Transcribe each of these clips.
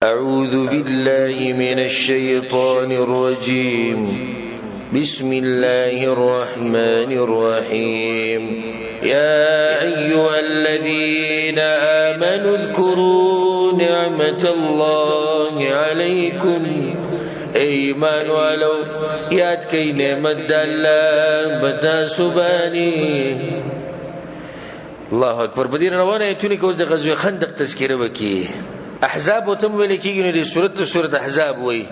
أعوذ بالله من الشيطان الرجيم بسم الله الرحمن الرحيم يا أيها الذين آمنوا اذكروا نعمة الله عليكم ایمان والو یاد کئی نعمت دا اللہ بتا سبانی اللہ اکبر. بدیر روانه ایتونی که اوز دا غزوی خندق تذکیره بکی احزاب و تم ویلی کی گنو دی صورت احزاب وی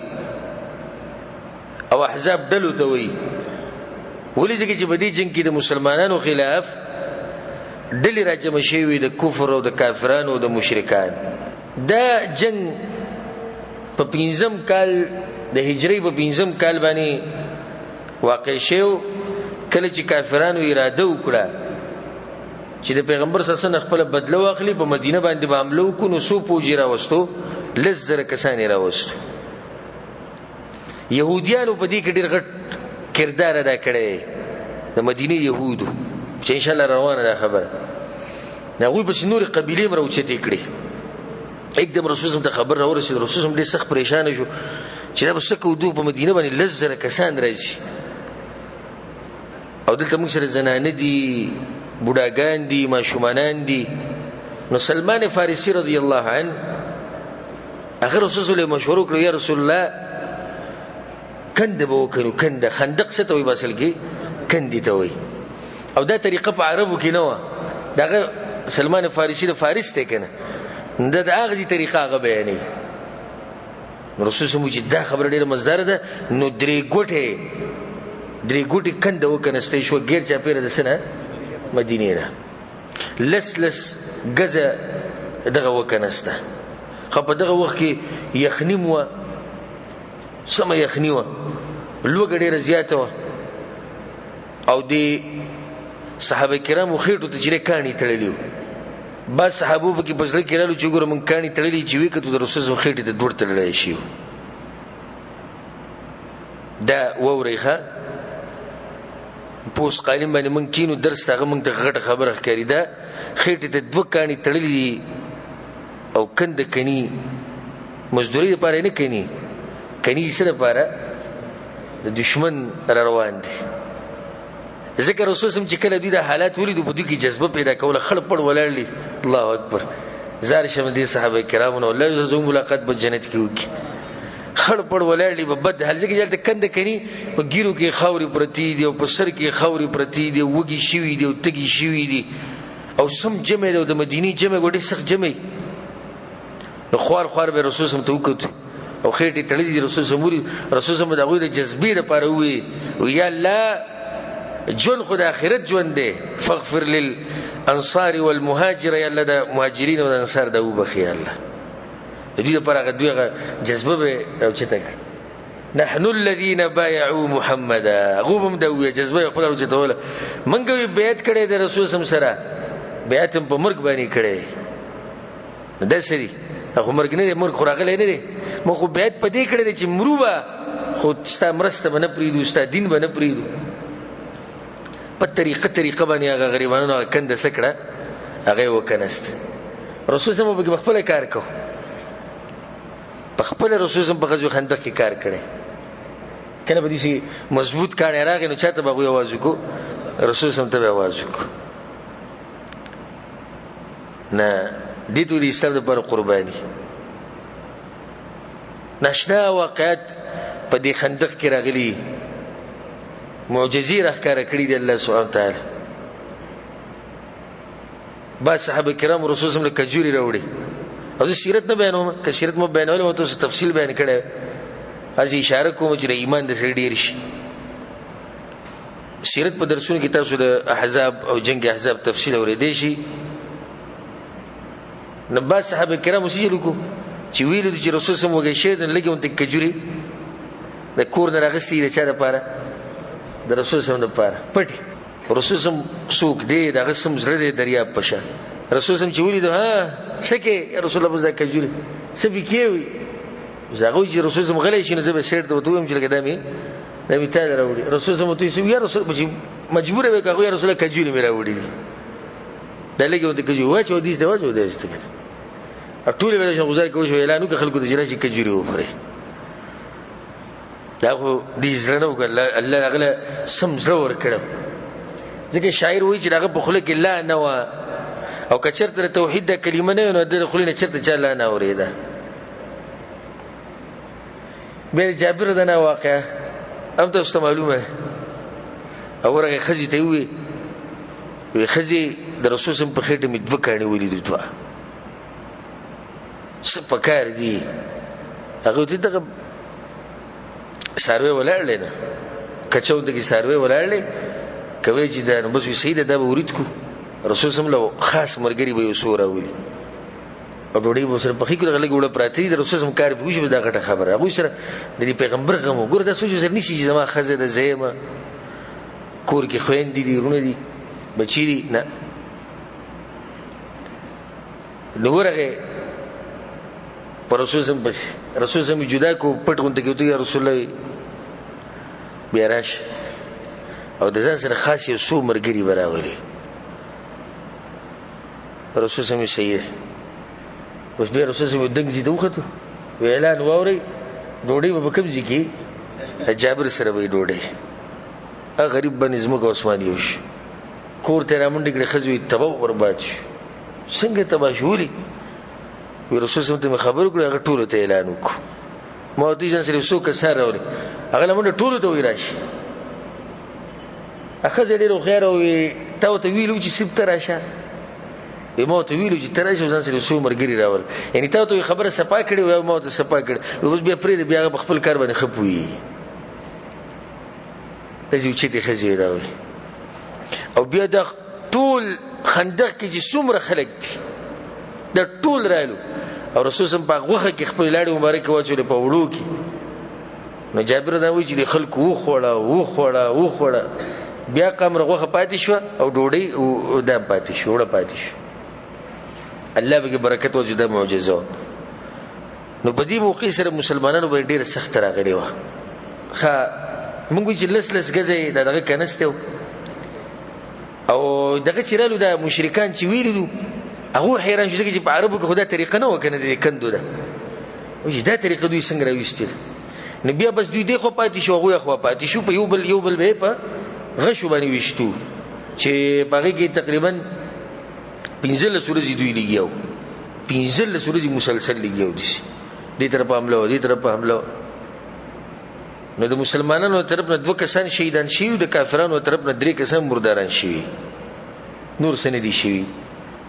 او احزاب دلو تا وی ولی زکی چی بدی جنگ کی دا مسلمانانو خلاف دلی را جمع شوی دا کفر و دا کافران و دا مشرکان. دا جنگ پا 15 کال د هجری په 15 کال باندې واقع شو کله چې کافرانو اراده وکړه چې د پیغمبر صلی الله علیه وسلم خپل بدله واخلي په مدینه باندې به حمله وکړو نو سو پوجي راوستو لزر کسان راوستو. يهوديانو په دې کې ډېر غټ کردار ادا کړی د مدینه يهودو چې ان شاء الله روانه ده خبره هغوی په نور قبیلې مروچتې کړې. एकदम رسول الله ته خبر راورسید. رسول الله ډېر سخت پریشان شو چې دا بس کو په مدینه باندې لزر کسان راځي او دلته موږ سره زنانه دي بوډاګان دي ماشومانان دي. نو سلمان فارسی رضی الله عنه هغه رسول الله مشوره کړو یا رسول الله کنده به وکړو کنده خندق څه ته وي باسل کې کندې ته وي او دا طریقه په عربو کې نه و. دغه سلمان فارسی د فارس ته کنه دا د هغه طریقه هغه بیانې. رسول الله چې دا خبره ډیره مزدار ده نو درې ګوټي کنده وکنهسته شو غیر چا پیره د سنه مدینه نه لس غزه دغه وکنهسته. خو په دغه وخت کې یخنی مو سم یخنی و لوګ ډیره زیاته و او دی صحابه کرامو خېټو ته چیرې کانی تړلیو. با صحابو کې بزړه کېرالو چې ګوره مونږ کانی تړلې چې وی کته د رسول الله خېټې ته دوړ تړلې شي. دا ووريخه پوس قالم باندې مونږ کینو درس هغه مونږ ته غټه خبره ښکاری ده خېټې ته دوه کانی تړلې او کند کني مزدوري لپاره نه کني سره لپاره د دشمن روان دي. ذکر رسول سم چې کله دوی د حالات ولیدو په دوی کې جذبه پیدا کوله خړ پړ ولاړلی. الله اکبر. زار شم دي صحابه کرامو نو الله زو ملاقات په جنت کې وکي خړ پړ ولاړلی په بد حال کې ځل کند کني په ګیرو کې خاوري پرتی دي او په سر کې خاوري پرتی دي وږي شوی دي او تګي شوی دي او سم جمع د مدینی جمع ګډي سخت جمع نو خوار به رسول سم ته وکړو او خېټه تړلې دي. رسول سم دغه د جذبې لپاره وي یا الله جون خدا آخرت جون دے فاغفر للانصار والمهاجر یا اللہ دا مهاجرین و انصار دا وبخی اللہ دوی پر هغه دوی جذبه به راوچته کړ. نحن الذين بايعوا محمدا غوبم دوی جذبه خپل راوچته ولا منګوي بیعت کړي د رسول سم سره بیعت په مرګ باندې کړي د سری هغه مرګ نه مرګ خوراغله نه دي مخ بیعت په دې کړي چې مروبه خو ستا مرسته باندې پریدو ستا دین باندې پریدو په طریقه باندې هغه غریبانو کنده سکړه هغه وکنست. رسول سم په خپل کار کو په خپل رسول سم په غزوه خندق کې کار کړي کنه به دي سي مضبوط کار راغی نو چاته به आवाज وکړو رسول سم ته आवाज وکړو نه دي ته د اسلام لپاره قرباني نشنا واقعات په دې خندق کې راغلي معجزې راخاره کړې دي الله سبحانه وتعالى. با صحابه کرام رسول الله له کجوري راوړي او زه سیرت نه بیانوم که سیرت مو بیانول مو ته تفصیل بیان کړم ازي اشاره کوم چې ایمان د سړي ډیر شي. سیرت په درسونو کې تاسو د احزاب او جنگ احزاب تفصیل اورېدئ شي. نو با صحابه کرام وسیلو کو چې ویلو چې رسول الله وګی شه د لګون ته کجوري د کور نه راغستې د چا لپاره د رسول الله لپاره پټي. رسول الله سوق دی د غسم زړه دی دریا پشه رسول الله چې ولید ها سکه رسول الله زکه کجوري سبي کیوي زغه چې رسول الله غلې شي نه زه به سیر ته وتوم چې لګدامي د میته راوړي. رسول الله ته یا رسول مجبور وي کاغه رسول الله کجوري مې راوړي د لګي وته کجوري واچو دې ته واچو دې ست ټول به شو غوځای کوي شو اعلان وکړ خلکو ته جره چې کجوري وفره دا خو دې زړه نو کړل الله هغه سم زړه ور کړو ځکه شاعر وایي چې هغه په خله کې لا نه و او کچرته توحید د کلمه نه نو د خله نه چرته چا لا نه اوریدا به جابر دنا واقع ام تاسو معلومه اورغه خزي ته وي خزي د رسول سم په خېټه می دوه کاني ولید دوه سپکار دي هغه ته دغه سروي ولاړل نه کچو دغه سروي ولاړل کوي چې دا نو بس وي سید دا ورید کو رسول سم له خاص مرګري به وسوره ولي او ډوډۍ به سره پخې کړل غوړه پراتی د رسول سم کار به وشي دا غټه خبره هغه سره د پیغمبر غو ګور دا سوچ سره نشي چې زما خزه د زېما کور کې خويندې دي رونه دي بچی دي نه نورغه پر رسول سم بس رسول سم جدا کو پټ غونډه کې ته یا رسول الله بیراش او د ځان سره خاص یو سو مرګري براولي رسول سم صحیح اوس بیا رسول سم دنګ زی دوخته اعلان ووري ډوډۍ به کوم ځي کې جابر سره وي ډوډۍ ا غریب بنظم کو عثماني وش کور ته رامنډ کې خزوي تبو برباد څنګه تبا شولي وی رسول سم ته خبر کړو هغه ټول ته اعلان وکړو مورتي ځان سره وسو کسر راوړي هغه لمنډ ټول ته وی راشي اخذ ډیرو خیر او تاو ته ویلو چې سبت راشه مو ته ویلو چې ترشه ځان سره وسو مرګري راول یعنی تاو ته خبره صفا کړي او مو ته صفا کړي اوس بیا پرې بیا خپل کار باندې خپوي تاسو چې ته خزي راوي او بیا د ټول خندق کې چې څومره خلک دي د ټول رالو او رسول سم په غوخه کې خپل لاړې مبارک واچول په وړو کې نو جابر دا وی چې د خلکو وخوړه بیا قمر غوخه پاتې شو او ډوډۍ او دام پاتې شو وړه پاتې شو الله به برکت وجود معجزه نو په دې موقع سره مسلمانانو باندې ډیره سخت راغلی و خا موږ چې لس غزه دغه کنهسته او دغه چیرالو د مشرکان چې ویلو هغه حیران شو چې په عربو کې خدا طریقه نه وکنه د کندو ده او دا طریقه دوی څنګه راوستل نبي بس دوی دی خو پاتې شو هغه خو پاتې شو په یو بل به په غشو باندې وشتو چې باغې کې تقریبا 15 سورې دوی لګیاو 15 سورې مسلسل لګیاو دي دې طرف حمله نو د مسلمانانو طرف نه دوه کسان شهیدان شي او د کافرانو طرف نه درې کسان مرداران شي نور سن دي شي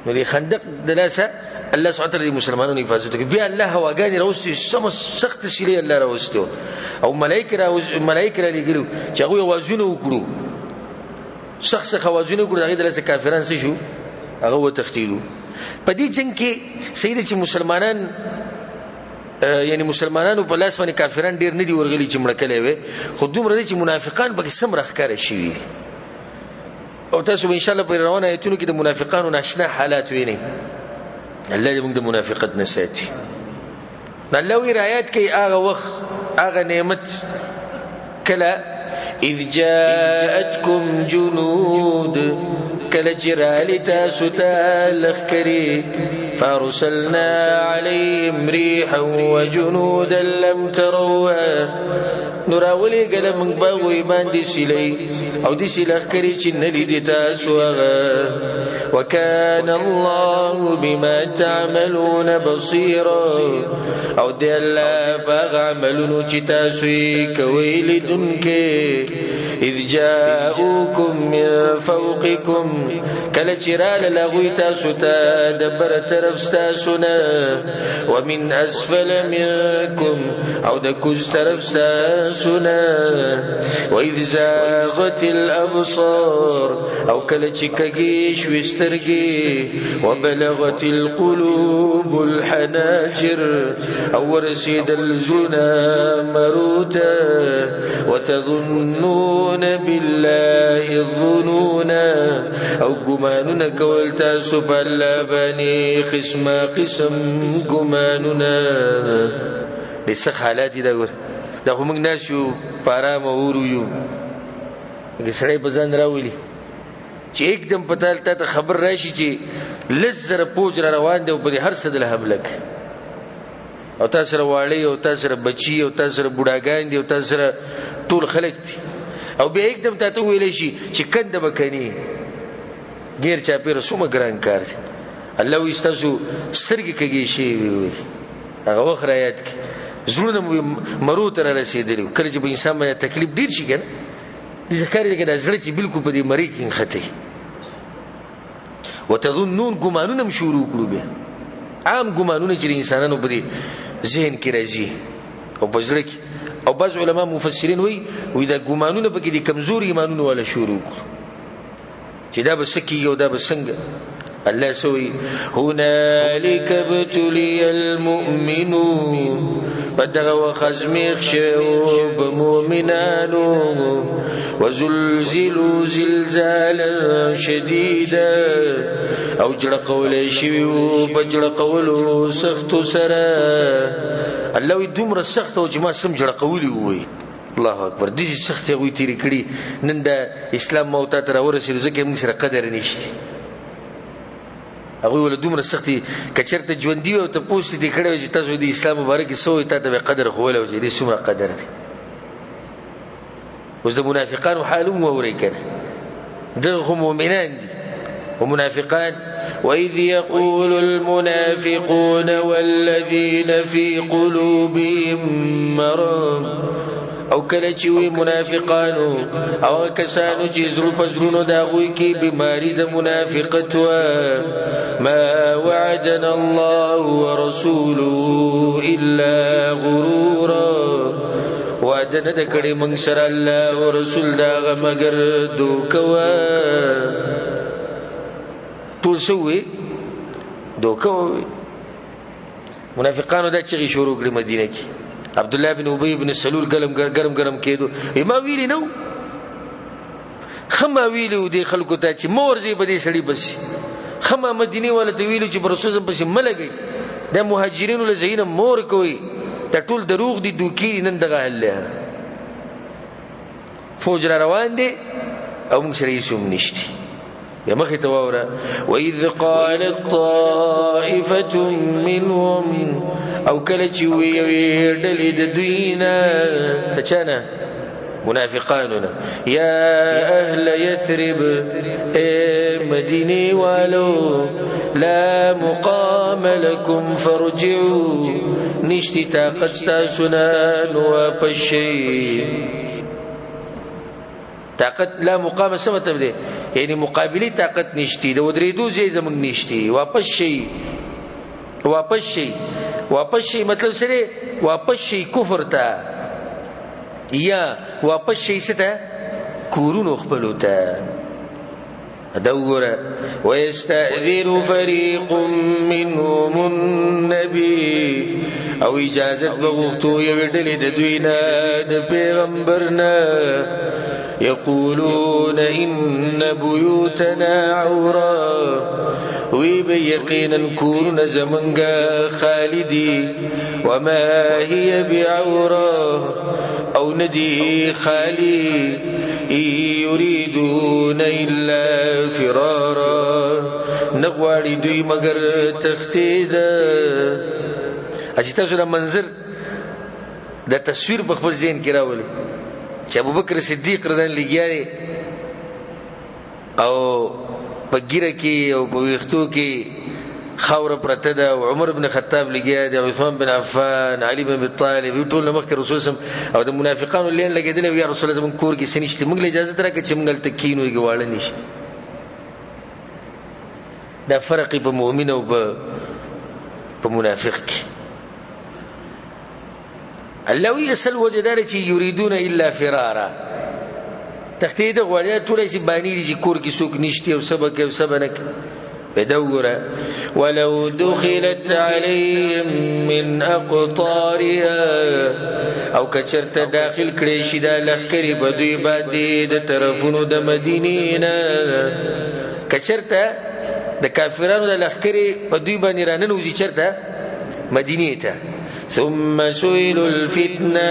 نو د خندق دلاسه الله سبحانه وتعالى مسلمانانو حفاظت کوي بیا الله هواګانی راوستي سم سخت شي الله راوستي او ملائکه لګلو چې هغه وازونه وکړو شخص خوازونه وکړو هغه دلاسه کافران څه شو هغه وتختیلو په دې جنگ کې سید چې مسلمانان یعنی مسلمانانو په لاس باندې کافران ډیر نه دي ورغلي چې مړکلې وي خو دومره دي چې منافقان به سم راخکاره شي او تاسو ان شاء الله په روانه ایتونو کې د منافقانو ناشنا حالات ویني الله دې موږ د منافقت نه ساتي الله وی آیات کې هغه وخت هغه نعمت کلا اذ جاءتكم جنود کله جرال تاسو ته لخکری فارسلنا عليهم ريحا وجنودا لم تروها نوراولی گله من باغوی باندې سیلی او د سیلخکری چې نلی دي تاسو هغه وکان الله بما تعملون بصيرا او د الله باغ عملونو چې تاسو کوي لیدونکې اذ جاءوكم من فوقكم کله چرال لغوی تاسو ته دبر طرف تاسو نه ومن اسفل منكم او د کوز طرف تاسو نه واذ زاغت الابصار او کله چې کږي شوسترګي وبلغت القلوب الحناجر او ورسید الزنا مروتا وتظنون بالله الظنون او ګمانونه کول تاسو په الله باندې قسم ګمانونه دغه حالات دا هم نشو پارام اورو یو سړی په ځان راولي چې एकदम پتال ته خبر راشي چې لزر پوج را روان دی او په هر څه د حمله کوي او تاسو سره واړی او تاسو سره بچي او تاسو سره بوډاګان دي او تاسو سره ټول خلک دي او بیا एकदम ته ویل شي چې کنده بکني غیر چا پیر سومه ګران کار دی الله وي تاسو سترګې کوي شي هغه وخت رايات کی زړونه مرو تر رسیدلی کله چې انسان باندې تکلیف ډیر شي کنه دې ذکر یې کنه زړه چې بالکل په دې مری کې خته وتظنون ګمانونه شروع کړو بیا عام ګمانونه چې انسانانو په دې ذهن کې راځي او په زړه کې او بعض علما مفسرین وي دا ګمانونه په کې دي کمزوري ایمانونه ولا شروع کړو چې دا بسکی او دا بسنګ الله سوي هنالك ابتلي المؤمنون بدغ وخزميخ شوب مؤمنانو وزلزلوا زلزالا شديدا او جړه قول شي او بجړه قول سخت سره الله وي دومره سخت او جما سم جړه قولي وي الله اکبر دې سخت وي تیری کړي نن د اسلام موته تر ورسېږي ځکه موږ سره قدر نشته هغه ول دومره سختي کچرته ژوندۍ او ته پوښتې دې کړو چې تاسو د اسلام مبارک سوې ته به قدر خوله او دې څومره قدر دي اوس د منافقانو حالهم ووري کنه دغه مؤمنان دي ومنافقان وإذ يقول المنافقون والذين في قلوبهم مرض او کله چې وي منافقانو او کسانو چې زړه په زړونو دا غوي کې بیماری د منافقت و ما وعدنا الله ورسوله الا غرورا وعدنا د کړي موږ سره الله او رسول دا مگر دوکوا ټول سوې دوکوا منافقانو دا چې شروع کړي مدینه کې عبد الله بن ابي بن سلول ګرم کېدو ما ویلی نو خما ویلو دي خلکو ته چې مورځي بده سړی بس خما مدینه ولته ویلو چې رسول بس ملګي د مهاجرینو له زینه مور کوي ته ټول دروغ دي دوکې نن دغه الله فوج را روان دي او موږ سره یې سوم نشتی يا مخي تواورا وإذ قالت طائفة منهم او کلچ وی ډلې د دوینا چانه منافقاننا يا اهل يثرب مدينه والو لا مقام لكم فرجعوا نشتی طاقت تاسونا واپشي طاقت لا مقام سمته ده یعنی مقابلی طاقت نشتی د ودریدو زی زمنګ نشتی واپس شي مطلب سره واپس شي کفر ته یا واپس شي سته کورونو خپلو ته ادور ويستأذن فريق منهم النبي او اجازت بغفتو یوډلې د دوینا د پیغمبرنا يقولون إن بيوتنا عورا ويبيقينا كون زمنغا خالدي وما هي بعورا أو ندي خالي يريدون إلا فرارا نغواري دوي مگر تختيدا اجتازو منظر دا تصویر بخبر ذهن کی راولی چې ابوبکر صدیق رضی الله لګیاري او په ګیره کې او په ویختو کې خاور پرته ده او عمر بن خطاب لګیاري او عثمان بن عفان علي بن ابي طالب ټول مخکې رسول الله او د منافقانو لین لګیدل یا رسول الله زمون کور کې سنشته موږ له اجازه ترکه چې موږ تل کینو غواړل نشته دا فرق په مؤمن او په منافق کې الله ويسل وجدار چې يريدون الا فرارا تختید غوړیا ټولې سي باندې دي کور کې سوق نشتی او سبق او سبنک بدوره ولو دخلت عليهم من اقطارها او کچرته داخل کړي شي د لخرې بدوي باندې د طرفونو د مدینې کچرته د کافرانو د لخرې بدوي باندې راننوځي چرته مدینې ته ثم سئلوا الفتنه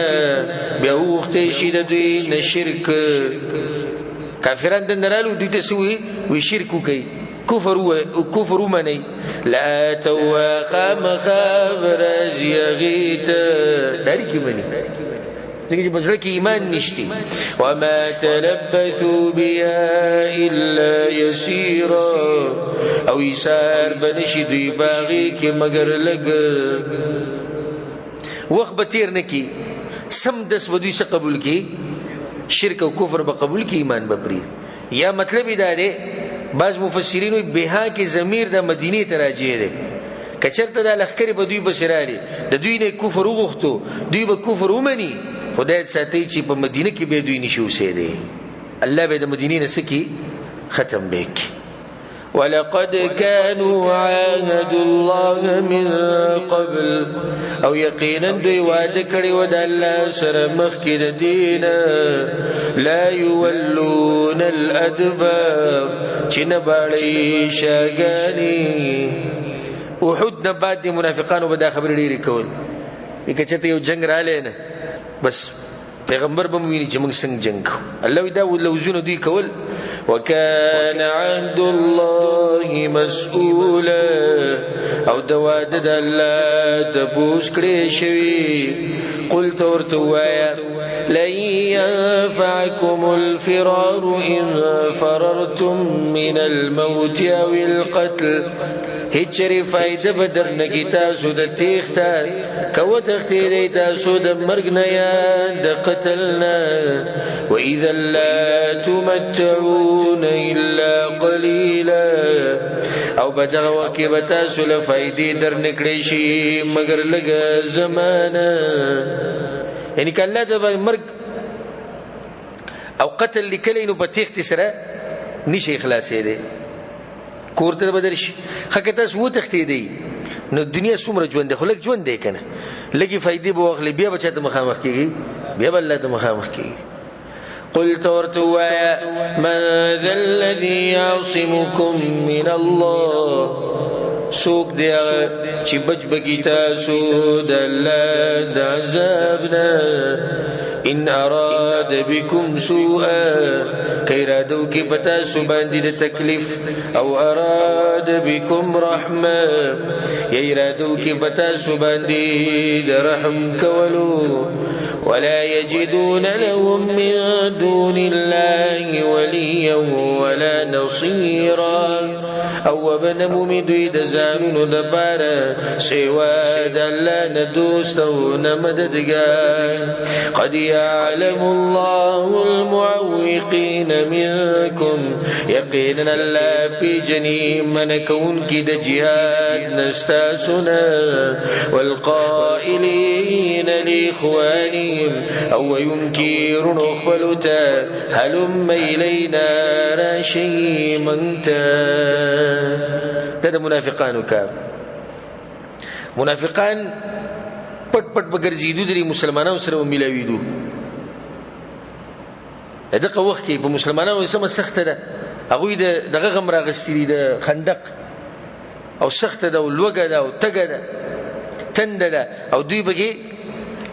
بوخت شدت نشرك کافران دندرالو دوی ته سوي وی شرک کوي کفر ومني لا توخم خبرز یغیت داری کی منی څنګه چې بزړه کې ایمان نشتی وما تلبثوا بها الا يسيرا او ایثار بنشي دوی باغی کې مگر لګ وخت به تیر نکي سم دس ودوی څخه قبول کی شرک او کفر به قبول کی ایمان به پری یا مطلب دا دی بعض مفسرین وی بها کې ضمیر د مدینه ته راځي دی کچرته د لخرې به دوی بشرالي د دوی نه کفر وغوښتو دوی به کفر ومني خدای ساتي چې په مدینه کې به دوی نشو سیدي الله به د مدینې نه سکی ختم بیک ولقد كانوا عاهدوا الله من قبل او یقینا دوی وعده کړی و د الله سره مخکې د دین لا يولون الادبار چې نه باړي شاګانی احد نه بعد د منافقانو به دا خبرې لري کول کچته یو جنگ را لینه بس پیغمبر به مویني چې موږ څنګه جنگ الله دا ولوزونه دوی کول وكان عند الله مسؤولا او دواده د الله تبوس کړی شوی قلت ورتوایا لن ينفعكم الفرار ان فررتم من الموت او القتل هیڅ فائدہ بدر نگی تاسو د تیخته کو تختی تاسو د مرګ نه یا د قتلنا واذا لا تمتعون الا قليلا او بدغه وخت به تاسو له فائدې در نکړې شي مگر لږ زمانہ یعنی کله د مرګ او قتل لیکلینو په تیخت سره نشي خلاصې دي کوړه بدل شي حقیقت وو تختی دی نو دنیا څومره ژوند خلک ژوند دی کنه لګي فائدې به واخلې بیا بچته مخامخ کیږي بیا بل ته مخامخ کیږي قلت ورتوا من ذا الذي يعصمكم من الله سوق دی چې بچ بگی تاسو د الله د عذابنا ان اراد بكم سوءا کیرادو کی پتا سو باندې د تکلیف او اراد بكم رحمه یرادو کی پتا سو باندې د رحم کولو ولا يجدون لهم من دون الله وليا ولا نصيرا او بنمو دوی د ځانونو د بار سوا د الله نه دوست او نه مددګار قد يعلم الله المعوقين منكم يقينا الله بجني من كون کی د جهاد نستاسنا والقائلين لاخوانهم او ينكرون خپلوتا هلم الينا راشي منتا دا منافقانو کا منافقان پټ پټ بګرځیدو د مسلمانانو سره ملويدو دغه وخت کې په مسلمانانو سم سخت ده هغه دغه غم راغستې د خندق او سخت ده او لوګه ده او تګه ده تند ده او دوی بګي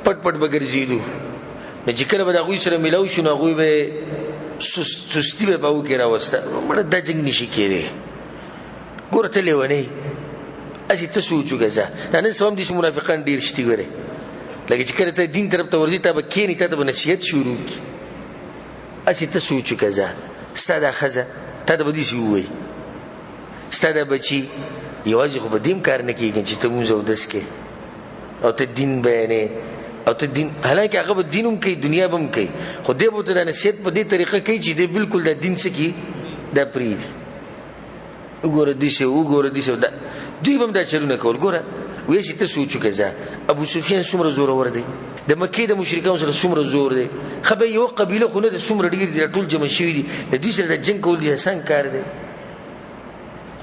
پټ پټ بګرځیدو نه چې کله به هغه سره ملو شو نه هغه به سستی به باو کې راوسته مړه د جنگ نشي کېږي ګورته لیونی اسی ته سوچو غزا نن سوم دي منافقان ډیر شتي غره لکه چې کله ته دین طرف ته ورځي ته به کېنی ته به نصیحت شروع کی اسی ته سوچو غزا ستاده خزه ته به دي سی وای ستاده بچي یوازې خو به دیم کار نه کیږي چې ته موږ او دس کې او ته دین بیانې او ته دین حالانکه هغه دینوم کوي دنیا بم کوي خو دې بوته د نصیحت په دې طریقه کوي چې دې بالکل د دین څخه کی د پرید وګوره دي شه دا دوی بم دا چلونه کول ګوره وې چې ته سوچو کزا ابو سفیان څومره زور ور دی د مکه د مشرکانو سره څومره زور دی خبر یو قبيله خو نه د څومره ډیر دي ټول جمع شوی دي د دې سره د جنگ کول دي آسان کار دی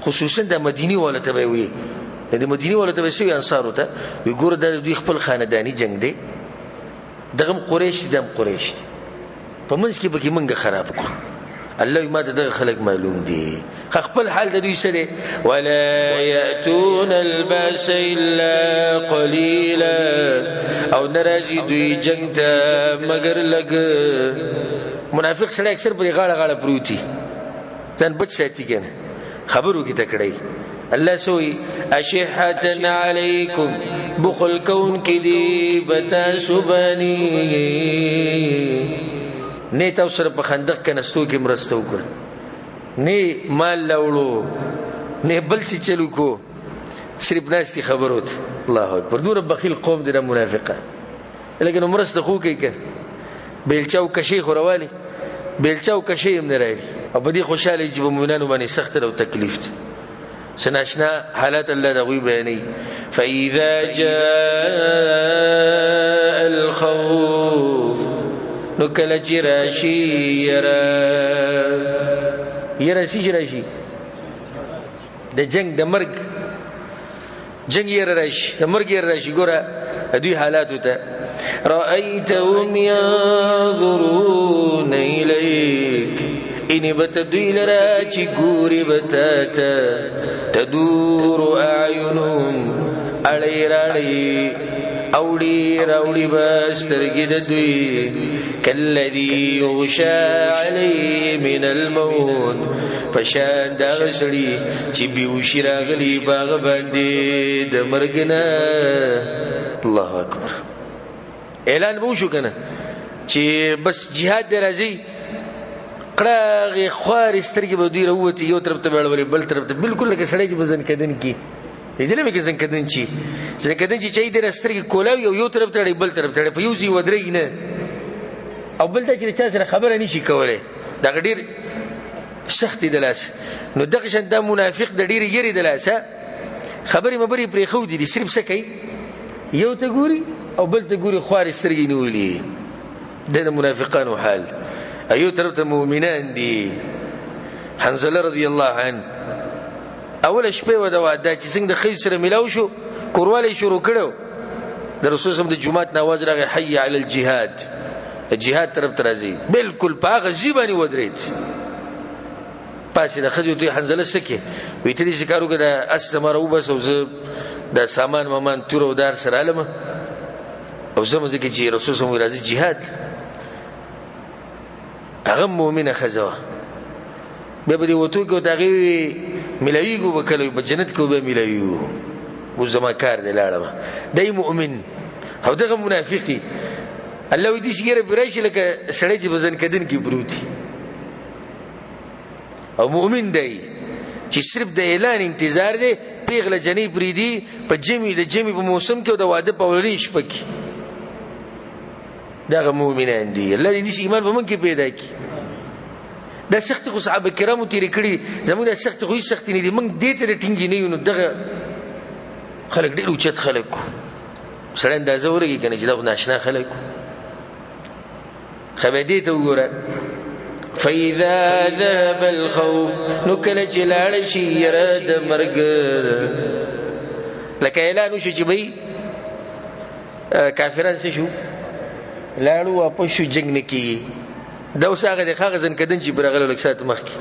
خصوصا د مدینی ولته وي د مدینی ولته وي انصارو ته وګوره د دوی خپل خاندانی جنگ دی دغه قریش دم قریش په منځ کې به کې منګه خراب کړ الله ما ته دغه خلق معلوم دي خپل حال د دوی سره ولا ياتون الباس الا قليلا او ناراضي دوی جنگ ته مگر لګ منافق سره اکثر په غاړه غاړه پروتي ځان بچ ساتي کنه خبرو کې تکړی الله سوئی اشحتن علیکم بخل کون کی دی بتا سبانی نه تاسو سره په خندق کنستو کې مرسته وکړه نه مال لاوړو نه بل څه چلو کو صرف ناشتي خبروت الله اکبر دور بخیل قوم دي منافقان لکه مرسته خو کې بیلچاو کشي خوروالي بیلچاو کشي هم نه راځي او په دې خوشاله چې په مؤمنانو باندې سخت او تکلیف سناشنا حالات الله دغوی بیانی فَإِذَا جَاءَ الْخَوْفُ نُكَلَ جِرَاشِي يَرَاشِي جراشي د جنگ د مرگ جنگ يراشي د مرگ يراشي ګوره دوی حالات ته رأيتهم ينظرون إليك إني بتدوي لراچی ګوري بتاتا تدور أعينهم أړي راړي اوړي راوړي بسترګې د دوی کلذي يغشى عليه من الموت فشان دا غسړي چې بيوشي راغلي باغ باندې د مرګ نه الله اکبر اعلان وو شو کنه چې بس jihad درځي کړه خوار سترګې به دوی وروتي یو طرف ته وړولې بل طرف ته بالکل لکه سړی چې بزن کدن کی دې مې کې څنګه کدن چی څنګه کدن چی چې دې سترګې کولاوي یو طرف ته بل طرف ته په یو ځای ودرېږي نه او بل دا چې چا سره خبره نشي کولای دا ډېر سخت دی لاس نو دغه شان د منافق د ډېر یری د لاس خبرې مبرې پرې خو دي صرف څه کوي یو ته ګوري او بل ته ګوري خوار سترګې نیولې د منافقانو حال ایو طرف ته مؤمنان دي حنزله رضی الله عنه اول شپه و دا وعده چې څنګه د خیر سره ملاو شو کورواله شروع کړو د رسول صلی الله علیه وسلم د جمعات نواز راغی حي علی الجهاد الجهاد طرف ته راځي بالکل پاغه زیبانی ودرېت پاسې د خځو ته حنزله سکه وی ته دې ذکرو کې د اسمرو بس او د سامان ممان تور او دار سره علمه او زموږ کې چې رسول صلی الله علیه وسلم راځي جهاد هغه مؤمنه خزوه به دې وته کو دغه ملایګو وکړي په جنت کې به ملایو و زما کار دی لاړم دای مؤمن او دغه منافقي الله دې شګره برایش لکه سړی چې بزن کدن کې بروتي او مؤمن دی چې صرف د اعلان انتظار دی پیغله جنې پریدي په جمی د جمی په موسم کې او د واده په ولني شپه کې دغه مؤمنان دي الله دې ایمان په من کې پیدا کړي دا سخت خو صحابه کرامو تیر کړي زموږ د سخت خو سخت نه دي موږ دې ته ټینګ نه یو نو دغه خلک ډېر اوچت خلک سره اندازه ورګي کنه چې دا ناشنا خلک خبدې ته وګوره فإذا ذهب الخوف نكل جلال شير د مرګ لکه اعلان شو چې بي کافران څه شو لاړو واپس شو جنگ نکي دا اوس هغه د خاغزن کدن چې برغله لکسات مخکي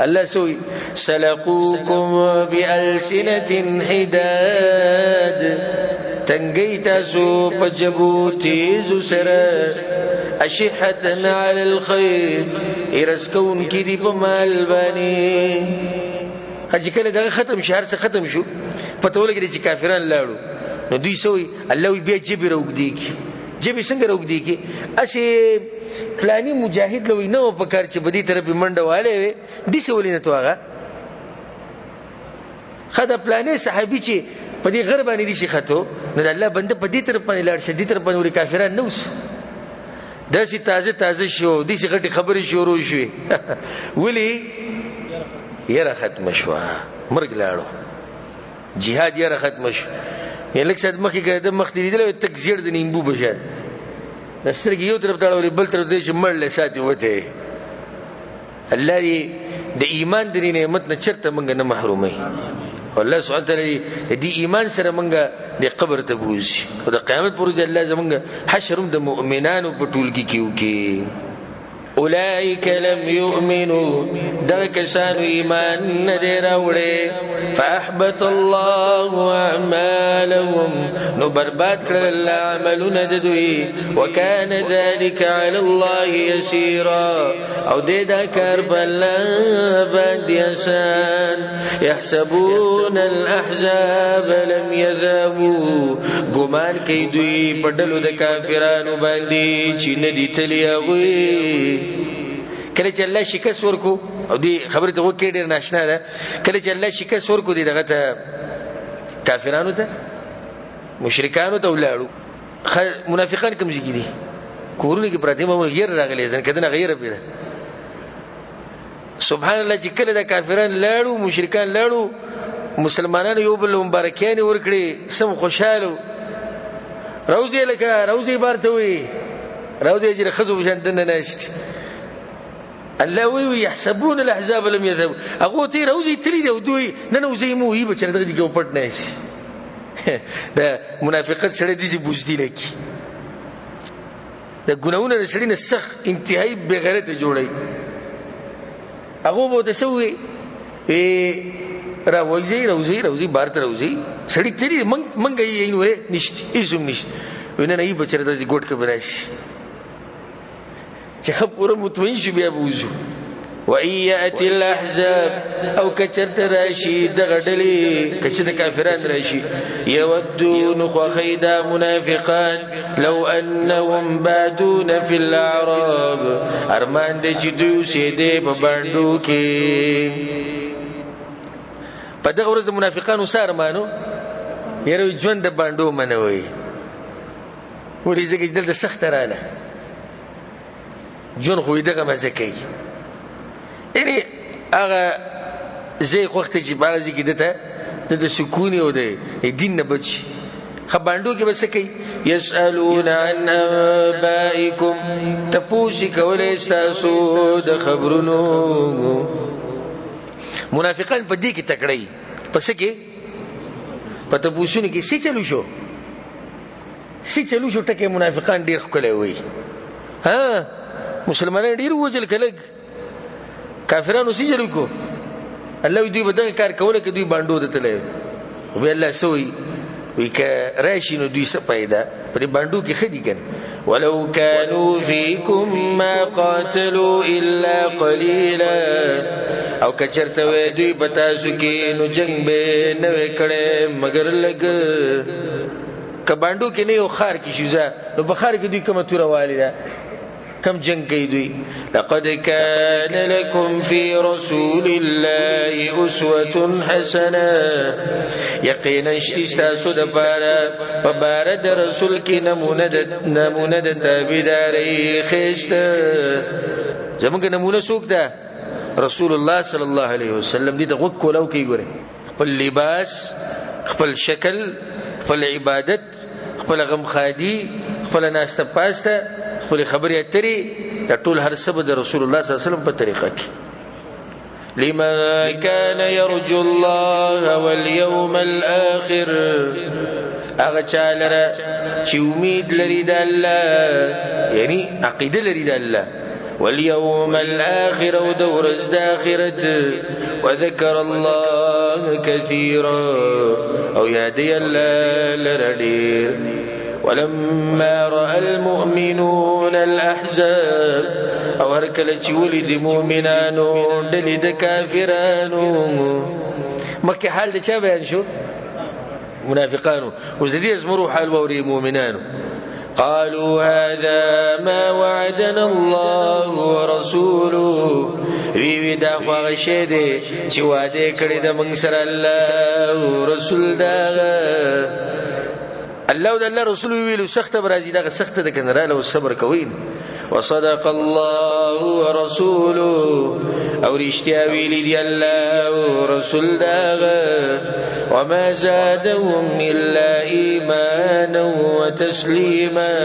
الله سوي سلقوكم بألسنة حداد تنگیتا سو پجبوتی زو سرا اشحتن علی الخیر ارسکون کی دی پا مال بانی حجی کل دا ختم شهر سے ختم شو پتہ لگی چې کافران لاړو نو دوی سوی الله وی بیا جبی روک دی کی جبی څنګه روک دی کی اسی پلانی مجاهد لوی نو پکار چې بدی طرف منډه والے وي دي سولینه توغه خدا پلانی صحابي چې په دې غرب باندې دي شيخته نو الله بنده په دې طرف باندې لاړ شدي طرف باندې وري کافران نوس دا سي تازه شو دي سي غټي خبري شروع شوي ولي یره ختم شو مرګ لاړو jihad یره ختم شو یلک صد مخې کده مخ دې دل تک زیړ د نیمبو بشان د سترګې یو طرف ته ولې بل طرف دې چې مړ له ساتي وته الله دې د ایمان د نعمت نه چرته مونږ نه محرومي الله سبحانه تعالی دې ایمان سره مونږ د قبر ته بوزي او د قیامت پر ورځ الله زمونږ حشرم د مؤمنانو په ټولګي کې وکي اولئک لم یؤمنوا دا کسانو ایمان نه راوړي فاحبط الله اعمالهم اعمالهم نو برباد کړل الله عملونه د دوی وکانه ذلك على الله يسيرا او دې دا کار بل باندې آسان يحسبون الاحزاب لم يذهبوا ګمان کوي دوی په ډلو د کافرانو باندې چې نه دي تللی هغوی کله چې الله شکست ورکو او دی خبره ته وکړي ډیر ناشنا ده کله چې الله شکست ورکو دی دغه ته کافرانو ته مشرکانو ته ولاړو منافقان کوم ځای دي کورونه کې پراته مو غیر راغلي ځن کدن غیر پیره سبحان الله چې کله د کافرانو لاړو مشرکان لاړو مسلمانانو یو بل مبارکیان ورکړي سم خوشاله روزي لکه روزي بارته وي روزي چې خزو بشان دنه ناشتي الله وی يحسبون الاحزاب لم يذهبوا هغه ته روزي تلی دی دوی نن وزي مو وي بچره دغه کې پټ نه شي دا منافقت سره دي چې بوزدي لکی دا ګناونه سره نه سخ انتهایی بغیرت جوړي هغه وو ته سوې را روزي بارته روزي سړی تری منګ یې نو نشتی ایزم نشتی ونه نه یې بچره دغه ګټ کې بناشي چې خبره مطمئن شي بیا بوزو وَإِيَّاتِ الْأَحْزَابُ او کچرت راشي دغړلې کچ د کافرانو راشي يودون خيدا منافقان لو انهم بادون في الاعراب ارمان دې چې دوی سیده په باندو کې په دغه ورځ منافقانو سره مانو یره ژوند د باندو منوي ورې زګې دلته سخت رااله جون خو دغه مزه کوي یعنی هغه زه وخت چې بازي کې دته د سکون او د دین نه بچ خباندو کې بس کوي يسالون عن ابائكم تپوشي کولای تاسو د خبرونو منافقان په دې کې تکړی پس کې پته پوښتنه کې څه چلو شو ټکه منافقان ډیر خلک وي ها مسلمانان ډیر وجل کلګ کافرانو سي جلو کو الله دوی به دغه کار کوله کې دوی باندو دتله وی الله سوی وی ک راشي نو دوی څه پیدا په باندو کې خدي کن ولو كانوا فيكم ما قاتلوا الا قليلا او کچرته وی دوی پتا سو کې نو جنگ به نه وکړي مگر لګ ک باندو کې نه یو خار کې شوزه نو بخار کې دوی کومه تور والده كم جنگ کوي دوی لقد كان لكم في رسول الله اسوه حسنه یقینا استاسو د بار د رسول کې نمونه د تابعداري خسته زمونږ نمونه څوک ده رسول الله صلی الله علیه وسلم دې د وکولو کې ګوره خپل لباس خپل شکل خپل عبادت خپل غم خادي خپل ناسته پاسته خپل خبرې اترې د ټول هر څه د رسول الله صلی الله علیه وسلم په طریقه کې لما كان يرجو الله واليوم الاخر هغه چاله چې امید لري د الله یعنی عقیده لري د الله واليوم الاخر او د ورځ د اخرت وذكر الله كثيرا او یادی الله لرډیر ولما راى المؤمنون الاحزاب او هرکل چې ولید مؤمنانو دلی د کافرانو مکه حال د چا بیان شو منافقانو وزدي ازمروا حال ووري مؤمنانو قالوا هذا ما وعدنا الله ورسوله وی دا خو شه دي چې وعده کړی د موږ سره الله او رسول دا الله او الله رسول ویلو سخت برازي دا سخت د کنراله او صبر کوین وصدق الله ورسوله او رښتیا ویلي دی الله او رسول دا وما زادهم الا ايمانا وتسليما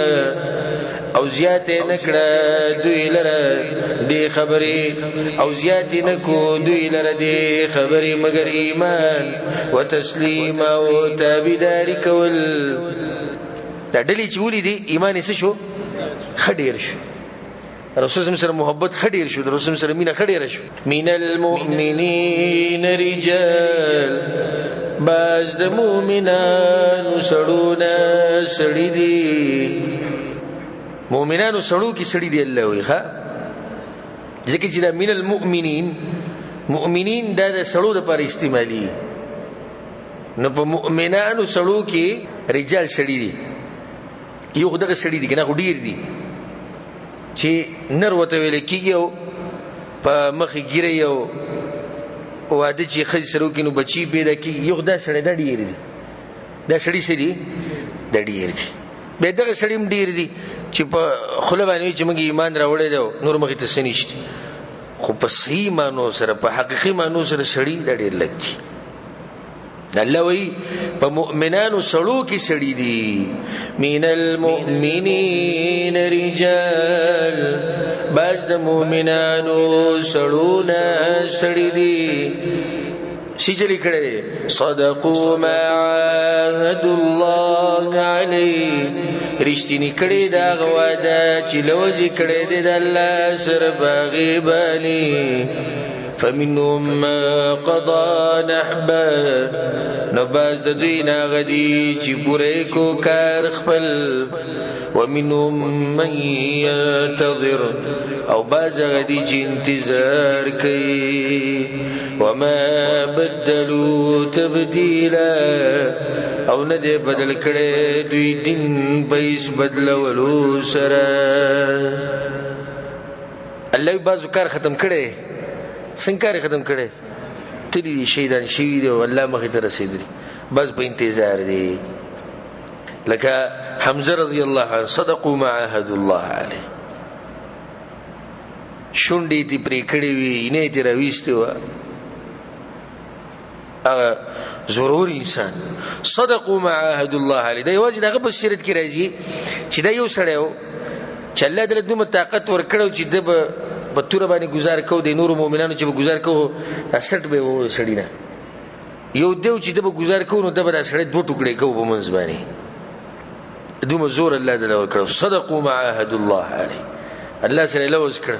او زیات نکړه دوی لره دی خبري او زیات نکو دوی لره دی خبري مگر ایمان وتسلیم او تابعداري کول دا ډلې چې ولې دی ایمان یې شو خډیر شو رسول سره محبت خډیر شو رسول سره مینه خډیر شو من المؤمنین رجال باز د مؤمنانو سړونه سړی دی مؤمنانو سړو کې سړی دی الله وی ها ځکه چې دا من المؤمنین مؤمنین دا د سړو د پر استعمالي نو په مؤمنانو سړو کې رجال سړی دی یو خدغه سړی دی کنه ډیر دی چې نر وته ویل کیږي په مخې ګیره یو واده چې خځې سره وکړي نو بچي پیدا کېږي یو دا سړی دا ډېر دي دا سړي څه دي دا ډېر دي بیا دغه سړي هم ډېر دي چې په خوله باندې وایي چې موږ ایمان راوړی دی نور مخې ته څه نشته خو په صحیح معنو سره په حقیقي معنو سره سړي دا ډېر لږ دي الله وی په مؤمنانو سړو کې سړي دي من المؤمنین رجال باز د مؤمنانو سړو نه سړي دي سجلی کړه صدقوا ما عهد الله علی رښتینی کړي دا غواده چې لوځي کړي د الله سره باغی بانی فمنهم ما قضى نحبه نباز د دوی ناغدي چې پوره کو کار خپل ومنهم من ينتظر او باز غدي چې انتظار کوي وما بدلوا تبديلا او نه دې بدل کړي دوی دین بیس بدلولو سره الله بازو کار ختم کړي څنګه ختم کړي تلی شهیدان شوی دی والله مخې ته رسیدلی بس په انتظار دی لکه حمزه رضی الله عنه صدقوا ما عهد الله علیه شونډې تی پرې کړې وي نه تی راويستي و هغه ضرور انسان صدقوا ما عهد الله علیه دا یوازې دغه په سیرت کې راځي چې دا یو سړی و چې الله دې دومره طاقت ورکړو چې د په تور باندې گزار کو د نور مؤمنانو چې به گزار کو 60 به و سړی نه یو دیو چې د به گزار کو نو د به سړی دوه ټوکړي کو په منځ باندې دومره زور الله دې ورکړو صدقوا ما عهد الله علیه الله سره لوز کړ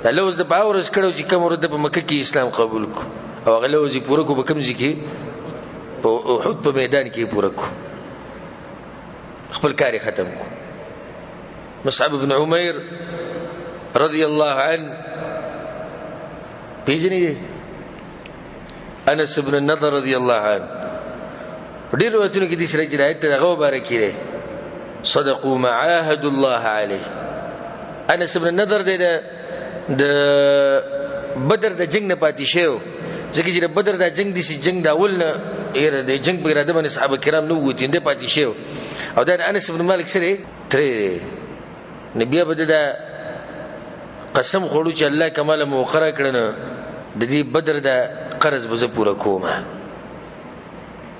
دا لوز د باورس کړو چې کوم ورته په مکه کې اسلام قبول کو او هغه لوز یې پوره کو په کوم ځکه په احد په میدان کې پوره کو خپل کار ختم کو مصعب بن عمیر رضی الله عنه پیژنې انس بن النضر رضی الله عنه ډیر وختونه کې د سره جرایت ته غو بارکی دی صدقوا ما عهد الله علیه انس بن النضر د بدر د جنگ نه پاتې شو ځکه چې بدر د جنگ د جنگ د اول نه یره د جنگ په اراده باندې صحابه کرام نو وتی نه پاتې شو او دا انس بن مالک سره تر نبی ابد دا قسم خوړو چې الله کمال موقره کړنه د دې بدر د قرض به پوره کومه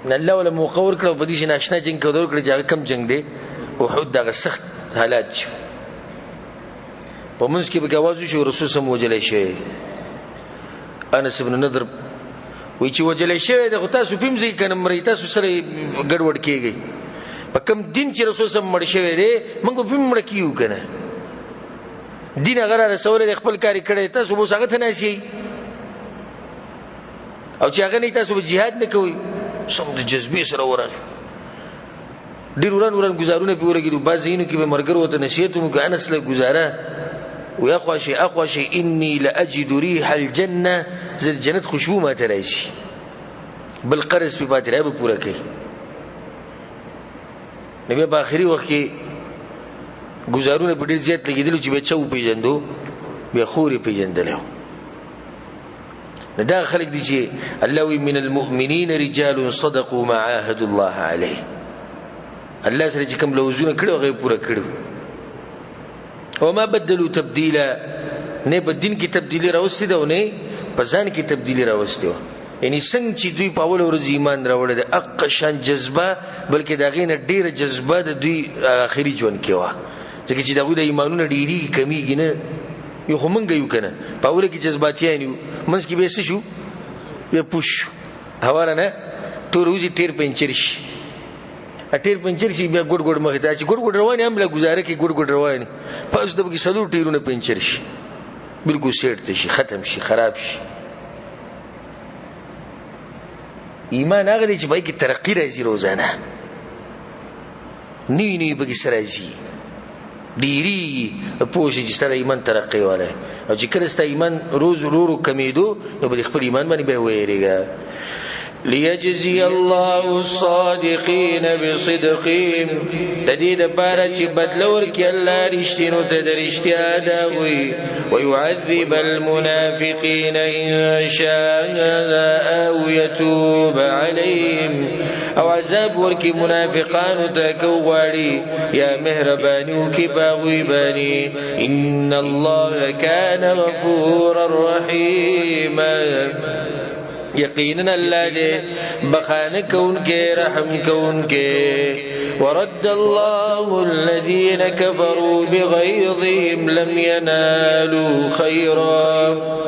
نه الله ولا موقور کړو په دې چې ناشنا جنگ کول کړی چې کم جنگ دی او حد دغه سخت حالات شو په منځ کې به غواړو چې رسول سم وجلې شي انس بن نضر وی چې وجلې شي د تاسو پم ځای کنه مری تاسو سره ګډوډ کیږي په کوم دین چې رسول سم مړ شوی دی موږ پم مړ کیو کنه دین هغه رسول د خپل کاری کړی تاسو به څنګه تناسي او چې هغه نه تاسو به jihad نه کوي سم د جذبې سره ورغی ډیر وران گزارونه په ورګي د بازینو کې به مرګر وته نصیحتونه کو انس له گزاره ويا اخواشي اني لاجد ريح الجنه زل جنت خوشبو ما تراشي بل قرض په فاتحه به پورا کوي نبی په اخري وخت کې گزارونه په ډیر زیات لګیدل چې به چاو پیجندو به خوري پیجندل نه دا خلک دي چې الله وی من المؤمنین رجال صدقوا ما عاهد الله عليه الله سره چې کوم لوزونه کړو هغه پورا کړو وما بدلوا تبديلا نه په دین کې تبدیلی راوستي دا نه په ځان کې تبدیلی راوستي یعنی څنګه چې دوی په اول ورځ ایمان راوړل د اق شان جذبه بلکې دا غینه ډیره جذبه د دوی اخري ژوند کې و ځکه چې دغه د ایمانونو ډیری کمیږي نه یو همنګ یو کنه په اول کې جذباتیان یو منځ کې به څه شو یا پوش هواره نه ټول ورځې تیر پنچر شي اټیر پنچر شي بیا ګډ مخ ته چې ګډ رواني هم له گزاره کې ګډ رواني پس د بګي سلو ټیرونه پنچر شي بالکل سیټ شي ختم شي خراب شي ایمان هغه دی چې پای کې ترقی راځي روزانه نوی نوی پکې سره راځي ډیری پوه شي چې ستاسو ایمان ترقی واله او چې کله ستاسو ایمان روز ورو کمیدو نو په خپل ایمان باندې به وېریږي ليجزي الله الصادقين بصدقهم تدید بارا چې بدل ورکړي الله رښتینو ته درشتیا دا وي ويعذب المنافقين ان شاء او يتوب عليهم او عذاب ورکړي منافقانو ته کوغړي یا مهرباني کی باغوي باني ان الله كان غفورا رحيما یقینا الله دې بخانه کون کې رحم کون کې ورد الله الذين كفروا بغيظهم لم ينالوا خيرا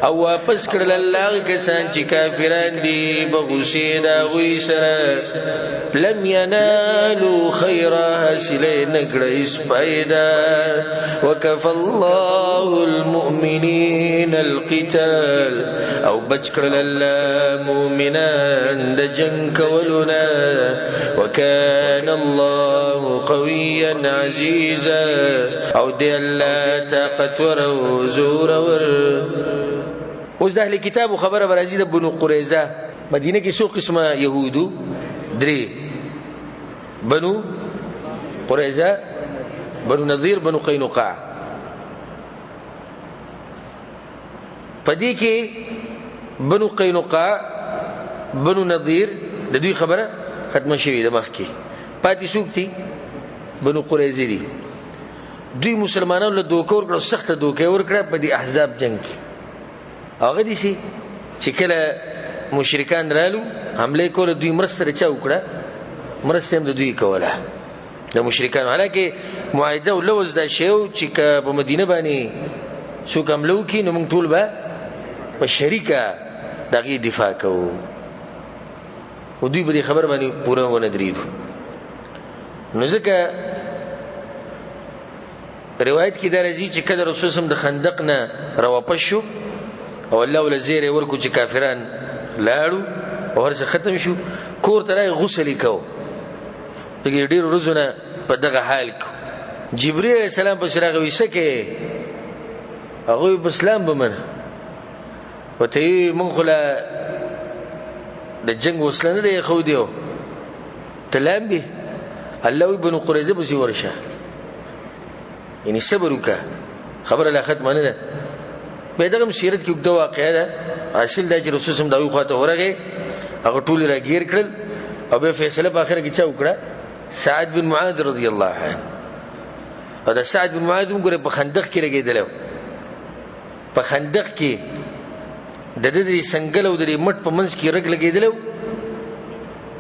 او واپس کړل الله کسان چې کافران دي بغوسه دا غوي سره لم ينالوا خيرا حاصله نکړې سپیدا وكفى الله المؤمنين القتال او بچ کړل الله مؤمنان د جنگ کولونه وكان الله قويا عزيزا او دې الله طاقت ور زور ور اوس د اهل کتاب خبره برازي د بنو قریظه مدینه کې څو قسمه يهودو درې بنو قریظه بنو نذیر بنو قینقاع پدې کې بنو قینقاع بنو نذیر د دوی خبره ختمه شوې ده مخکې پاتې څوک دي بنو قریظه دي دوی مسلمانانو له دوکه ورکړه سخت دوکه ورکړه په دې احزاب جنگ کې هغه دي چې کله مشرکان رالو حمله کوله دوی مرسته چا وکړه مرسته هم د دوی کوله د مشرکان حالکه معاهده او لوز دا شیو چې په مدینه باندې شو کوملو کې نو موږ ټول به په شریکه دغه دفاع کوو او دوی په خبر باندې پوره ونه دریدو نو ځکه روایت کې درځي چې کله رسول سم د خندق نه راوپس شو او الله ولزیره ورکو چې کافران لاړو او هرڅه ختم شو کور ته غسل وکاو دغه ډیر ورځونه په دغه حال کې جبرئیل السلام په سره غوښه کې هغه په اسلام بمنه وته مونږ له د جنگ وسلنه دی خو دیو تلام به الله ابن قریظه به ورشه یعنی صبر وکا خبر لا ختم نه ده به دغه سیرت کې د واقعیا ده اصل د رسول سم دغه خواته ورغه هغه ټول راګیر کړل او به فیصله په اخر کې چا وکړه سعد بن معاذ رضی الله عنه او دا سعد بن معاذ موږ په خندق کې لګیدل په خندق کې د دې سنگل او د مټ په منځ کې رګ لګیدل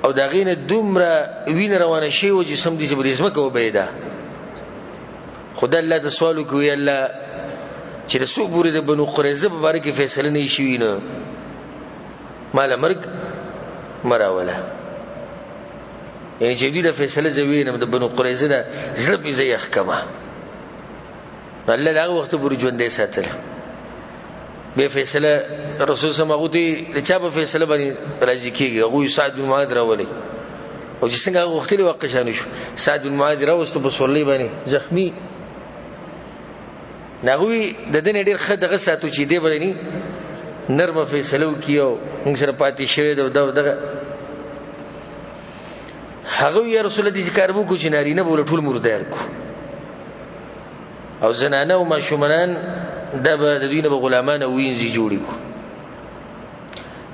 او دا غینه دومره وین روانه شي او چې سم دي چې بریزمه کو بيدا خدای الله ته سوال وکوي الله چې رسول پوری د بنو قریظه په اړه کې فیصله نه شي نه مال مرګ مراوله یعنی چې دې د فیصله زوینه د بنو قریظه د ځل په ځای احکامه الله دا وخت پوری ژوندې ساتل به فیصله رسول سمغه دي چا په فیصله باندې راځي کیږي هغه سعد بن معاذ راولي او چې څنګه وختي وقت شانه شو سعد بن معاذ راوستو په سورلي باندې زخمی ناغوی د دې ډېر خدغه ساتو چې دی بلني نرمه فیصله وکيو موږ سره پاتې شوی دغه هغه یا رسول الله دې کار وکړو چې نارینه بوله ټول مردار کو او زنانه او ماشومان د دینه به غلامان او وینځي جوړی کو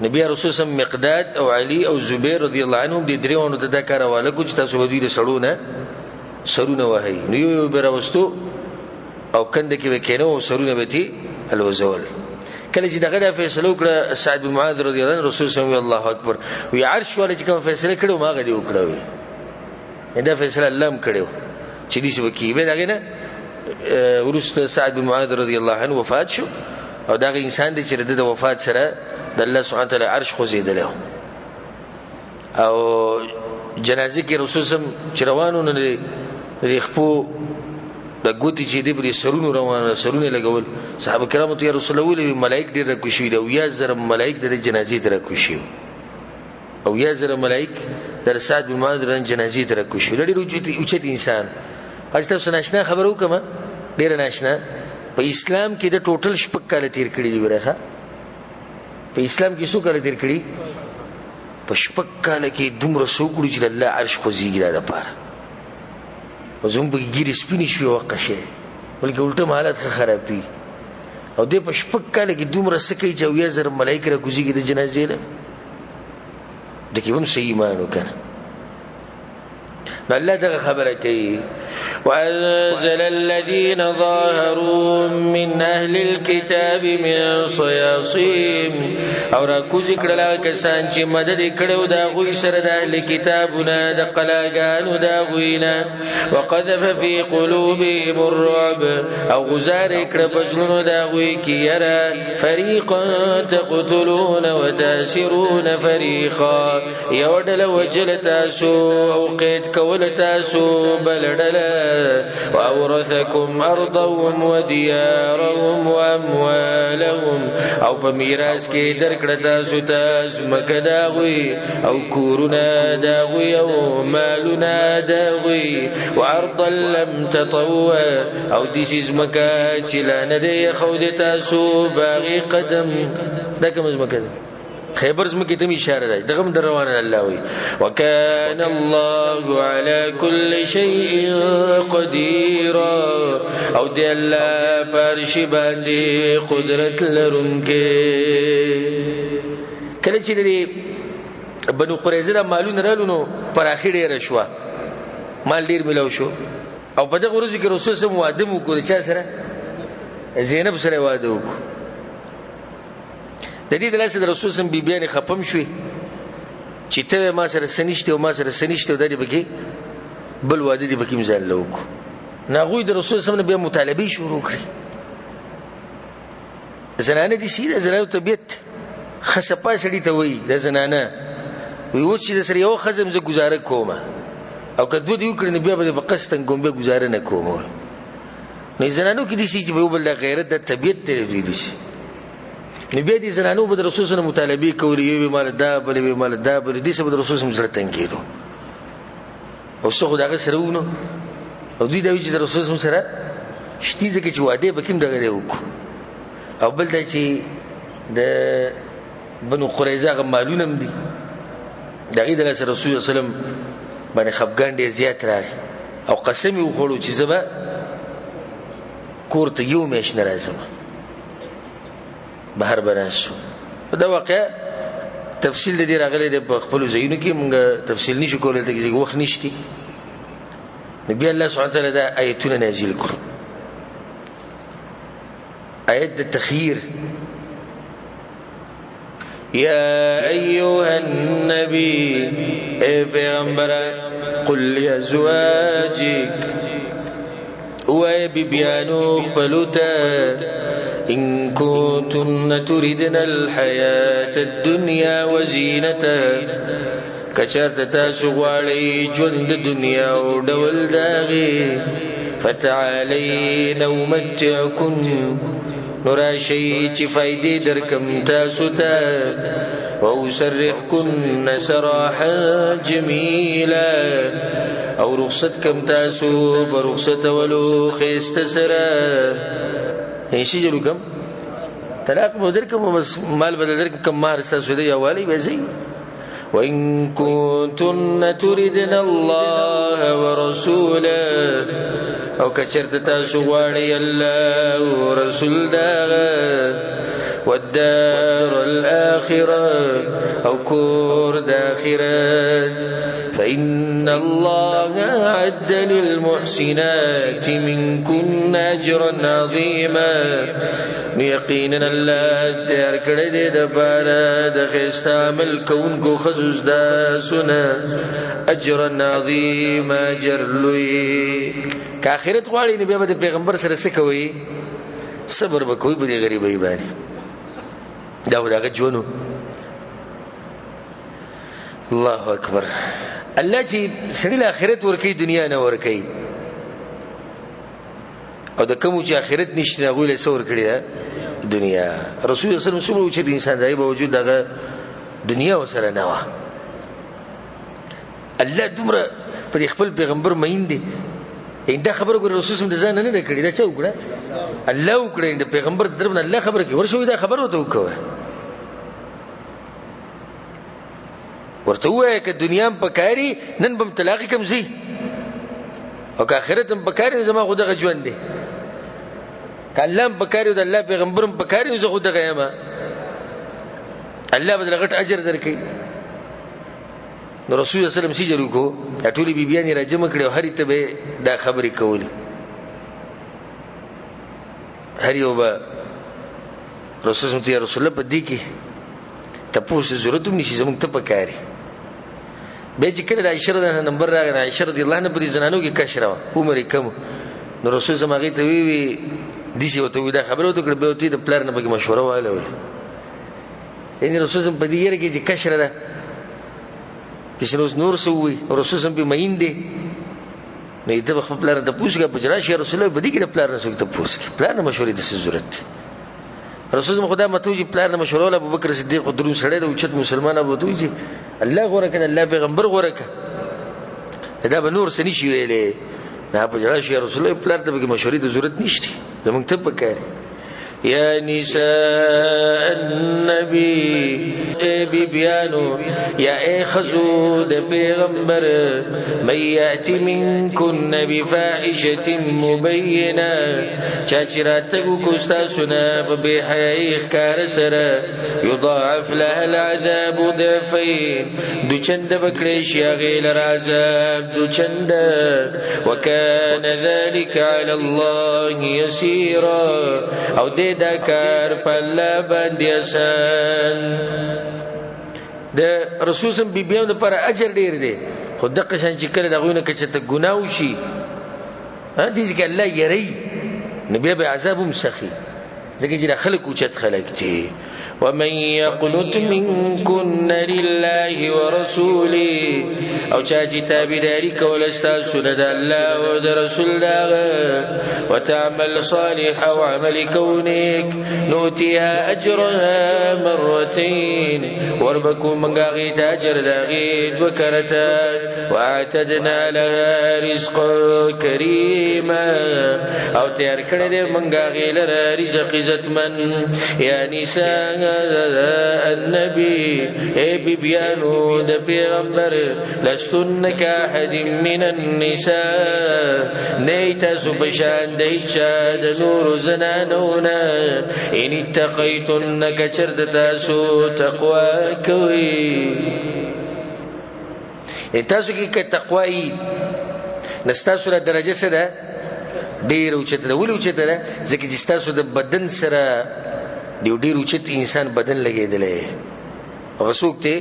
نبی رسول سم مقداد او علي او زبیر رضی الله عنهم د دریوانو د کار حواله کو چې تاسو ودی د سرونه وهي نو یو بیرستو او کنده کې وکینو سرونه بتی الوزول کله چې دغه فیصله وکړه سعد بن معاذ رضی الله عنه رسول صلی الله اکبر وی عرش ولې چې کوم فیصله کړو ما غدي وکړو دا فیصله الله م کړو چې دې څه وکي به دغه نه ورسته سعد بن معاذ رضی الله عنه وفات شو او دا انسان دې چې د وفات سره د الله سبحانه وتعالى عرش خوځیدل او جنازه کې رسول سم چې روانو نه ریخپو د ګوتی چې دې بری سرونو روانه سرونه لګول صحابه کرامو ته رسول الله ویل ملائک ډیر راکوشي دی او یا زر ملائک د جنازې تر راکوشي او یا زره ملائک در سعد بن معاذ رن جنازې تر کوشي لري اوچت انسان تاسو ناشنا خبرو کما ډیر ناشنا په اسلام کې د ټوټل شپږ کال تیر کړی دی ورخه په اسلام کې څو کال تیر کړی په شپږ کال کې دومره سوکړو چې الله عرش خوځيږي دا لپاره وزوم به ګیری سپینې شوی وقشه بلکې الټه حالت خرابي او دې په شپږ کال کې دومره سکه چې یو زر ملائکه را کوزيږي د جنازې له د کېوم صحیح ایمان وکړه الله دغه خبره کوي وأنزل الذين ظاهروا من أهل الكتاب من صياصيم او را کوزي کړه کسان چې مدد کړو دا غوي سره د اهل کتابونه د قلاګانو دا غوینا وقذف في قلوبهم الرعب او غزار کړه بجلونو دا غوي کیرا فريقا تقتلون وتاسرون فريقا يودل وجل تاسو او قید کول تاسو بلدل وأورثكم أرضهم وديارهم وأموالهم او په میراث کې درکړه تاسو ته زمکه داوي او کورونه داوي او مالونه داوي وارض لم تطوع او دې زمکه چې لانه دې خو دې تاسو باغی قدم دا کوم زمکه خیبر زمکه ته اشاره ده دغه روان الله وي وكان الله على كل شيء قدير او دې الله پرش باندې قدرت لرونکي کله چې لري بنو قریظه مالونه رالونو پر اخر ډیر شو مال ډیر ملو شو او په دغه ورځ کې رسول سم واده مو کړی چا سره زینب سره واده وکړ د دې دلته د رسول سم بیبيانې خپم شوې چې ته ما سره سنشته او ما سره سنشته د دې بګي بل واده دې بګي مزال لوک ناغوی د رسول سم بیا مطالبه شروع کړې زنانه دي سیده زنانه طبيعت خصپا سړی ته وای د زنانه وی و چې د سره یو خزم ز گزاره کومه او کدو دی وکړنه بیا به په قستن کوم به گزاره نه کوم نه زنانو کې دي چې به بل غیرت د طبيعت ته دی شي نبی دې زنانو به رسول سره مطالبه کوي یو مال دا بل مال دا بل دې سبب رسول سره تنګیدو او څو خدای سره ونه او دوی دا چې رسول سره شتي ځکه چې واده بکیم دغه دی وک او بل دا چې د بنو قریظه غمالونه هم دي دغه د رسول الله سلام باندې خفګان ډیر زیات راغی او قسم یې وخوړو چې زبا کوړه یو مېش ناراضه بهر بناسو دا واقع تفصیل د دې راغلي د خپل زینو کې موږ تفصیل نشو کولای ته کې وخت نشتی نبی الله سبحانه وتعالى دا آیتونه نازل کړو آیت التخيير يا أيها النبي اے پیغمبر قل لأزواجك وای بیبیانو خپلوتا إن كنتن تردن الحياة الدنيا وزينتها کچرت تاسو غواړئ ژوند دنیا او ډول داغي فتعالين أمتعكن نراشي چې فائدې درکم تاسو ته وأسرحكن سراحا جميلا او رخصت کم تاسو برخصت ولو خيست سرا هیڅ جوړ کم طلاق بدر کم بس مال بدل در کم مہر تاسو دی حواله وځي وإن كنتن تردن الله ورسوله او کچرت تاسو غواړئ الله او رسول دا والدار الآخرة او کور د آخرت فإن الله أعد للمحسنات منكن أجرا عظيما يقينا الله تیار کړی دی د بارا د خست عمل کوونکو خصوص دا سنا اجرا عظيما اجر لوی که آخرت غواړي نبی به پیغمبر سره څه کوي صبر وکوي به غریبۍ باندې دا وداغه جونو الله اکبر الله چې سړي له آخرت ورکی دنیا نه ورکی او د کوم چې آخرت نشته هغه له څور کړی دا دنیا رسول الله صلی الله علیه وسلم چې انسان دای په وجود دغه دنیا وسره نه و الله دومره پر خپل پیغمبر مین دی دا خبره ګور رسول صلی الله علیه وسلم نه کړی دا چا وکړه الله وکړي د پیغمبر د طرف نه الله خبره کوي ورشوې دا خبره وته وکړه ورته وایي ک دنیا په کاری نن بم طلاق کم زی او ک اخرت په کاری زما خو دغه ژوند دی کلام په کاری د الله پیغمبرم په کاری زه خو دغه یم الله بدل غټ اجر درکې نو رسول الله صلی الله علیه وسلم سجرو کو ټولې بیبيان راجم کړي او هرې ته به دا خبرې کولې هر یو به رسول الله په دې کې تاسو ضرورت هم نشي زموږ ته پکاري به چې کله عائشہ رضی الله عنها نمبر راغی عائشہ رضی الله عنها په زنانو کې کشره عمر کم نو رسول الله هغه ته وی دي چې وته دا خبره وته کړ به وته د پلان نه به مشوره واله وي یعنی رسول الله په دې یره کې چې کشره ده چې نور سووي رسول الله په مین دي نو ته په خپل پلان ته پوښتنه په جرا شي رسول الله په دې کې د پلان رسول ته پوښتنه پلان مشورې د ضرورت رسول الله خدای متوجي پلان مشوره ابو بکر صدیق درو سره د اوچت مسلمان ابو توجي الله غوړه کړه الله پیغمبر غوړه کړه دا به نور سني شي ویلې نه په جرا شي رسول الله پلان ته به مشورې د ضرورت نشته زموږ ته پکاره يا نساء النبي بيبيانو يا خزو د پیغمبر من ياتي منكن بفاحشه مبينه چاچراتو کوستا سنا به حیخ کار سره يضاعف لها العذاب ضعفين دو چند بکړي شي غیل عذاب دو چند وكان ذلك على الله يسيرا او دا کار پله باندې آسان د رسول سم بیبیانو لپاره اجر ډیر دی خو دغه شان چې کله دغونه کچته ګناه وشي دې ځکه الله یری نبی به عذاب هم سخی ځکه چې خلک اوچت خلک دي ومن يقنت منكن لله ورسوله او چا چې تابعداري کول استاسو د الله او د رسول دغه وتعمل صالحا وعمل كونك نوتيها اجرها مرتين وربكم من غيت اجر دغيت وكرتا واعتدنا لها رزقا كريما او تیار کړه دې منګه غیلر رزق عزتمن یا نساء النبي اي بيبيانو د پیغمبر لستن كاحد من النساء نيتا سبشان دیچا د نور زنانونا ان اتقيتن كچرد تاسو تقوا کوي تاسو کې تقوای نستاسو درجه څه ده ډیر اوچته ده ولې اوچته ده ځکه چې تاسو د بدن سره دی ډیر اوچت انسان بدن لګیدلې رسول ته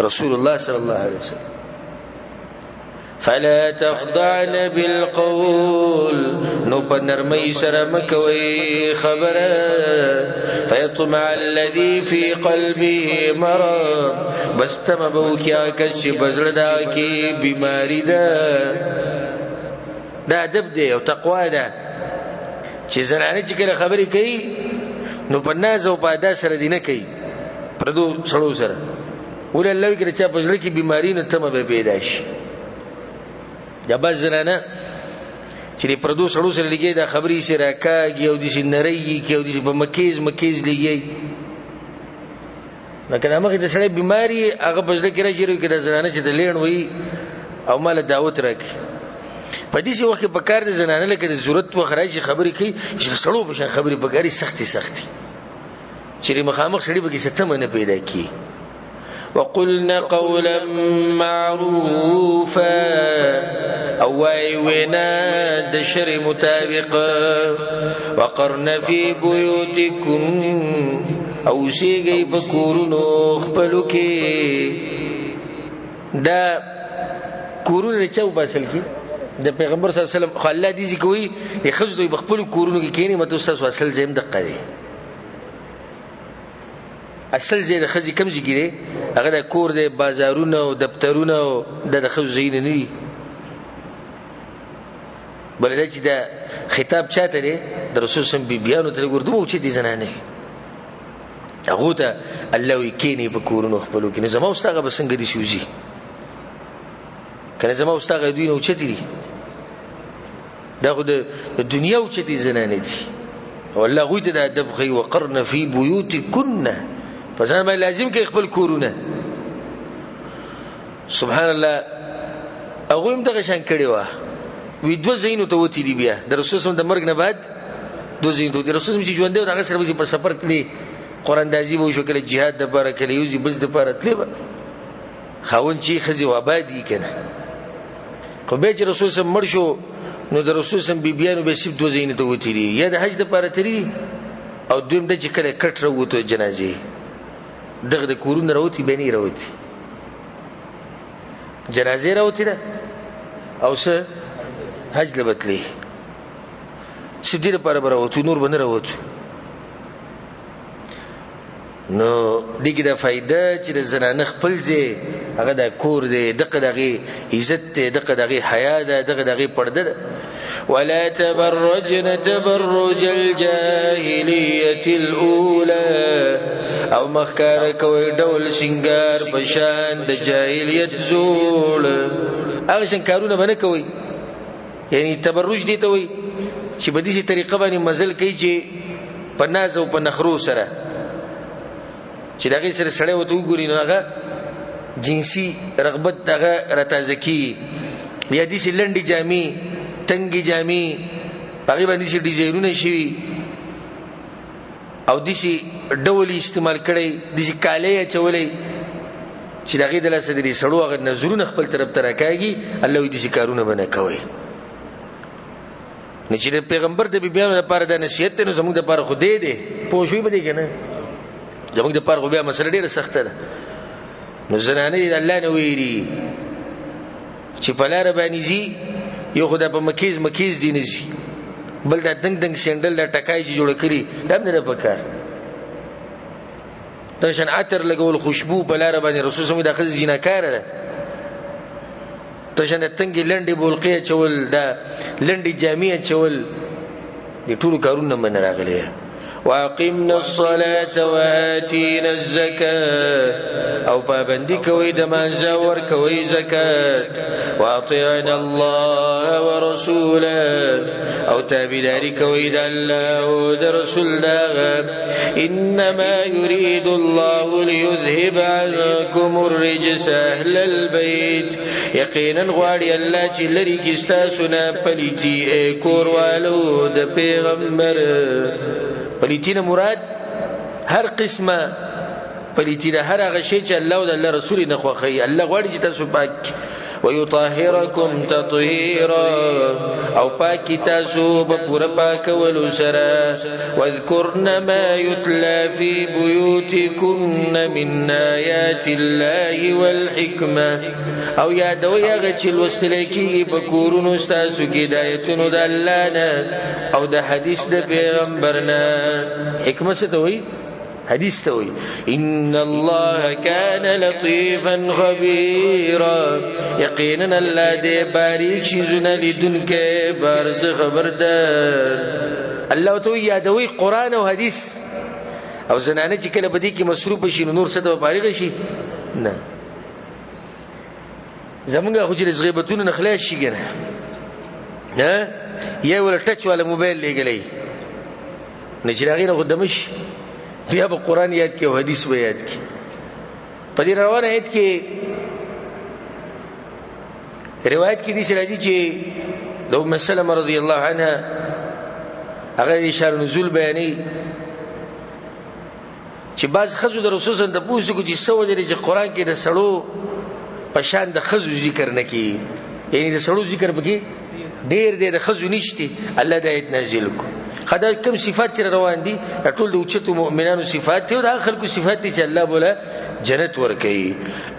رسول الله صلی الله علیه وسلم فلا تخضعن بالقول نو بنرمي سره مکوي خبره فيطمع الذي في قلبه مرض بس تم بو کیا کش بزړه دا کی بیماری ده دا ادب دی او تقوا ده چې زنانه چې کله خبرې کوي نو په ناز او په ادا سره دینه کوي پردو سړو سره ول الله کې چې په ځل کې بیماری نه تم به پیدا شي یا باز زنانه چې پردو سړو سره لګي دا خبرې سره کاږي او د شنري کې او د په مکیز لګي لکه هغه د سړی بیماری هغه په ځل کې راځي کې د زنانه چې د لین وي او مال دعوت راکړي په دې وخت په کار د زنانه لکه د ضرورت و خرایشي خبرې کوي چې سړو په شان خبرې بګاری سختي چې مخامخ سړي به ستمه نه پیدا کی وقلنا قولا معروفا او وینا د شر مطابق وقرن في بيوتكم او شيږي بکورونو خپلو کې دا کورونه چاو باسل کی د پیغمبر صلی الله علیه وسلم خلل دي کوي د خزدوی بخپل کورونو کې کینی مته استاد اصل زم دقه دي اصل زې د خزي کم ځګيره هغه د کور د بازارونو او دفترونو د خزین نه دي بلدا چې دا خطاب چاته دی د رسول سم بیبيانو ته ګردو چې دي زنانه هغه ته الله وکینی په کورونو خپلو کې زمو استاد بسنګ دي شوزي کنه زما استاد دوی نو چتی دي دا خو د دنیا او چتی زنانه دي والله غوی ته د ادب خي وقرن فی بیوتکن فزان ما لازم کې خپل کورونه سبحان الله هغه هم دغه شان کړي وا وی دو زینو ته وتی دی بیا د رسول صلی الله علیه وسلم د مرګ نه بعد دو زینو ته رسول چې ژوند دی هغه سره په سفر کې قران دازي وو شو کله jihad د بار کله یوزي بس د بار تلې خاون چې خزي و آبادی کنه خو به چې رسول صلی الله علیه وسلم مړ شو نو د رسول صلی الله علیه وسلم بیبیانو به صرف دو زینو ته وتی دی یا د حج د بار تری او دویم د چې کله کټ راوته جنازه دغه د کورونه راوتی بني راوتی جنازه راوتی ده او څه حج لبتلی سدی لپاره براوته نور باندې راوته نو دغه د فائدہ چې د زنانه خپل ځای هغه د کور دی دغه عزت دی دغه حیا ده دغه پرده ده ولا تبرجن تبرج الجاهليه الاولى او مخکار کوي ډول شنګار بشان د جاهلیت زول هغه شنکارونه باندې کوي یعنی تبرج دي ته وي چې په دې طریقه باندې مزل کوي چې په ناز او په نخرو سره چې دغه سره سړی وته وګوري نو هغه جنسي رغبت دغه راتازکی یا دې لنډي جامي تنګي جامي هغه باندې چې ډیزاینونه شي او دې ډول استعمال کړي دې کاله چولې چې دغه د لاسه دې سړو هغه نظرونه خپل طرف ته راکاږي الله دې کارونه بنه کوي نه چې پیغمبر د بیانو لپاره د نصیحت نه زموږ لپاره خو دې دي پوښوي به دي کنه زموږ لپاره خو بیا مسله ډیره سخته ده نو زنانه دې الله نه ویری چې په لار باندې زی یو خدای په مکیز دي نه زی بل دا دنګ سندل دا ټکای چې جوړ کړي دا نه پکار دا شان عطر لګول خوشبو په لار باندې رسول الله داخل زیناکار ده ته شان تنګي لنډي بولقيه چول دا لنډي جامع چول دي ټول کارونه من راغلي واقمنا الصلاه واتينا الزكاه او پابندي کوي د مانځه ور کوي زکات واطيعنا الله ورسوله او تابعداري کوي د الله او د رسول الله انما يريد الله ليذهب عنكم الرجس اهل البيت یقینا غواړي الله چې لري کې تاسو نه پليتي کوروالو د پیغمبر پلیتینه مراد هر قسمه پلیتینه هر هغه شی چې الله او د رسول نه خوخی الله غواړي چې تاسو پاک ويطهركم تطهيرا او پاک تاسو په پوره پاکولو سره واذكرن ما يتلى في بيوتكن من آيات الله والحكمه او یادوي هغه چې لوستل کیږي په کورونو تاسو کې د آیتونو د الله نه او د حدیث د پیغمبر نه حکمت څه ته وایي حدیث ته وایي ان الله كان لطيفا خبيرا یقینا الله دې باریک شیزونه لیدونکې بارز خبردار الله ته یادوي قران او حدیث او زنانه چې کله بدی کې مصروف شي نور څه ته فارغ شي نه زمونږ خو چې غیبتونه نخلاص شي کنه نه یا ول ټچ ولا موبایل لګلې نه چې راغی نه قدمش بیا به قران یاد کې او حدیث به یاد کې په دې روانه ایت کې روایت کې دي چې راځي چې د ام سلمہ رضی الله عنها هغه اشاره نزول بیانې چې بعض خزو د رسول صلی الله علیه وسلم د پوښتنه چې څو ځله چې قران کې د سړو په شان د خزو ذکر نه کی یعنی د سړو ذکر پکې ډیر د خزو نشته الله د ایت نازل کو خدای کوم صفات چې روان دي ټول د اوچتو مؤمنانو صفات دي او د خلکو صفات دي چې الله بوله جنت ورکي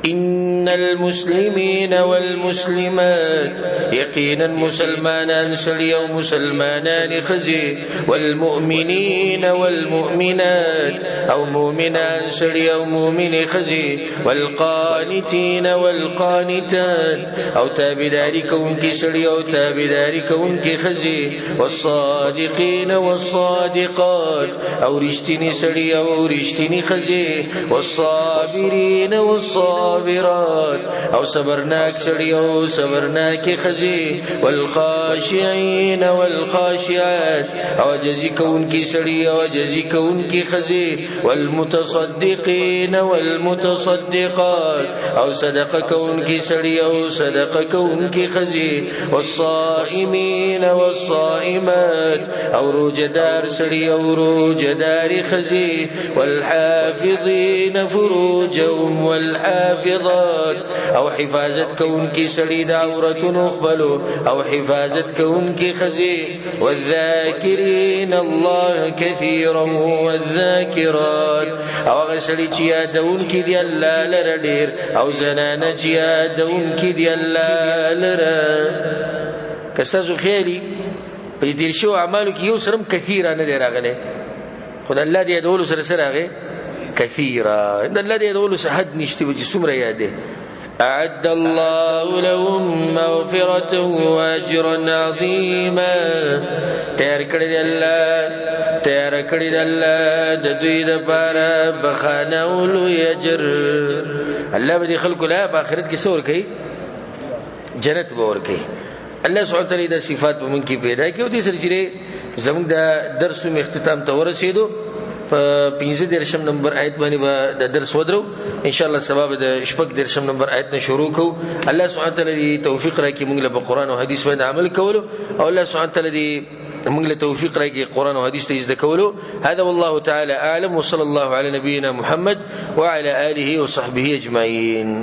ان المسلمين والمسلمات يقينا مسلمانان سړي او مسلمانان خزي والمؤمنين والمؤمنات او مؤمنان سړي او مؤمن خزي والقانتين والقانتات او تابعداري کوونکي سړي او تابعداري کوونکي خزي والصادقين والصادقات او رښتینی سړي او رښتینی خزي والصابرين والصابرين والصابرات او صبرناک سړي او صبرناک خزي والخاشعين والخاشعات او جزي كون کی سړي او جزي كون کی خزي والمتصدقين والمتصدقات او صدقه كون کی سړي او صدقه كون کی خزي والصائمين والصائمات او روجدار سړي او روجدار خزي والحافظين فروجهم والحافظات او حفاظت كون کی سړي د عورتونو خپلو او حفاظت كون کی خزي والذاكرين الله كثيرا والذاكرات او غسړي چې یادون کی دی الله لره ډیر او زنانه چې یادون کی دی الله لره کستاسو خیری په دې شو اعمالو کې یو سرم کثیره نه دی راغله خدای الله دې ادول سره سره راغی کثیره ان الله دې ادول سره حد نشته چې څومره یاد دی أعد الله لهم مغفرة وأجرا عظيما تیار کړی دی الله د دوی لپاره بخانه او لوی اجر الله به خلکو لا په آخرت کې څور کوي جنت به ور کوي الله سبحانه وتعالى د صفات په من کې پیدا کړي او دې سره چې زموږ د درس اختتام ته ورسېدو په 15 نمبر آیت باندې به د درس ودرو ان شاء الله سبب د شپږ 13 نمبر آیت نه شروع کو الله سبحانه وتعالى توفیق راکړي موږ له قرآن او حدیث باندې عمل کولو او الله سبحانه وتعالى موږ له توفیق راکړي قرآن او حدیث ته زده کولو هذا والله تعالى اعلم وصلى الله على نبينا محمد وعلى اله وصحبه اجمعين